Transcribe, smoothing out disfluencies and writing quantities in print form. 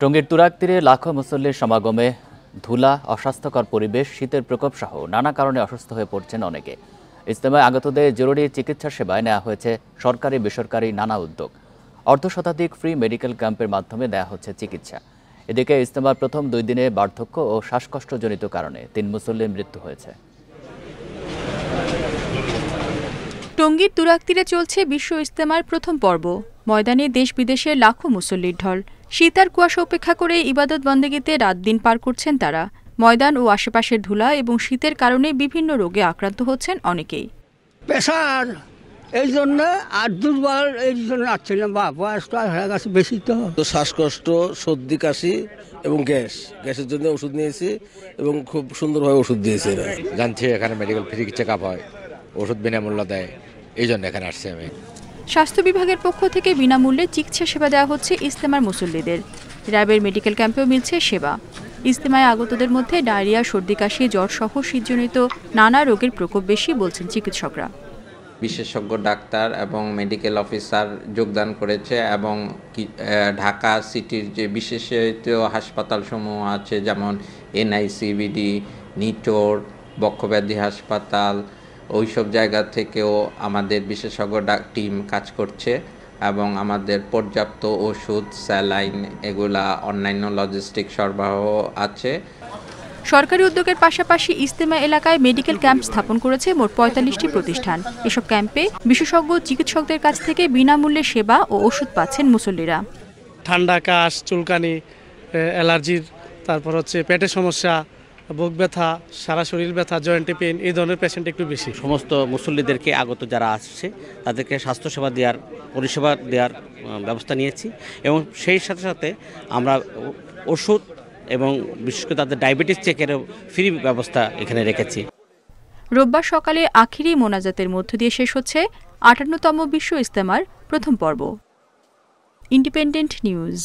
টঙ্গীর তুরাগ তীরে লাখো মুসল্লির সমাগমে ধুলা, অস্বাস্থ্যকর পরিবেশ, শীতের প্রকোপ সহ নানা কারণে অসুস্থ হয়ে পড়ছেন অনেকে। ইজতেমায় আগতদের জরুরি চিকিৎসা সেবায় নেওয়া হয়েছে সরকারি বেসরকারি নানা উদ্যোগ। অর্ধশতাধিক ফ্রি মেডিকেল ক্যাম্পের মাধ্যমে দেওয়া হচ্ছে চিকিৎসা। এদিকে ইজতেমার প্রথম 2 দিনে বার্ধক্য ও শ্বাসকষ্টজনিত কারণে 3 মুসল্লির মৃত্যু হয়েছে। টঙ্গীর তুরাগ তীরে চলছে বিশ্ব ইজতেমার প্রথম পর্ব। ময়দানে দেশ বিদেশের লাখো মুসল্লির ঢল। শীত আর কুয়াশা উপেক্ষা করে ইবাদত বন্দেগিতে রাত দিন পার করছেন তারা। ময়দান ও আশেপাশের ধুলা এবং শীতের কারণে বিভিন্ন রোগে আক্রান্ত হচ্ছেন অনেকেই। প্রেশার এই জন্য আর দুর্বল এই জন্য আসছে না, বা বয়সটা হয়ে গেছে বেশি। তো শ্বাসকষ্ট, সর্দি, কাশি এবং গ্যাসের জন্য ওষুধ নিয়েছি এবং খুব সুন্দরভাবে ওষুধ দিয়েছে। জানছি এখানে মেডিকেল ফ্রি চেক আপ হয়, ওষুধ বিনামূল্য দেয়, এই জন্য এখানে আসছি আমি। স্বাস্থ্য বিভাগের পক্ষ থেকে বিনামূল্যে চিকিৎসা সেবা দেওয়া হচ্ছে ইজতেমার মুসল্লিদের। র্যাবের মেডিকেল ক্যাম্পেও মিলছে সেবা। ইজতেমায় আগতদের মধ্যে ডায়রিয়া, সর্দি, কাশি, জ্বর সহ শীতজনিত নানা রোগের প্রকোপ বেশি বলছেন চিকিৎসকরা। বিশেষজ্ঞ ডাক্তার এবং মেডিকেল অফিসার যোগদান করেছে এবং ঢাকা সিটির যে বিশেষায়িত হাসপাতালসমূহ আছে, যেমন NICBD, নিটোর, বক্ষব্যাধি হাসপাতাল, ওইসব জায়গা থেকেও আমাদের বিশেষজ্ঞ টিম কাজ করছে এবং আমাদের পর্যাপ্ত ওষুধ, স্যালাইন, এগুলা অন্যান্য লজিস্টিক সরবরাহ আছে। সরকারি উদ্যোগের পাশাপাশি ইজতেমা এলাকায় মেডিকেল ক্যাম্প স্থাপন করেছে মোট 45টি প্রতিষ্ঠান। এসব ক্যাম্পে বিশেষজ্ঞ চিকিৎসকদের কাছ থেকে বিনামূল্যে সেবা ও ওষুধ পাচ্ছেন মুসল্লিরা। ঠান্ডা, কাশ, চুলকানি, অ্যালার্জির, তারপর পেটের সমস্যা, বুক ব্যথা, সারা শরীর ব্যথা, জয়েন্টে পেইন, এই ধরনের পেশেন্ট একটু বেশি। সমস্ত মুসল্লিদেরকে আগত যারা আসছে তাদেরকে স্বাস্থ্যসেবা দেওয়ার, পরিষেবা দেওয়ার ব্যবস্থা নিয়েছি এবং সেই সাথে সাথে আমরা ওষুধ এবং বিশেষ করে তাদের ডায়াবেটিস চেকেরও ফ্রি ব্যবস্থা এখানে রেখেছি। রোববার সকালে আখিরি মোনাজাতের মধ্য দিয়ে শেষ হচ্ছে 58তম বিশ্ব ইজতেমার প্রথম পর্ব। Independent news.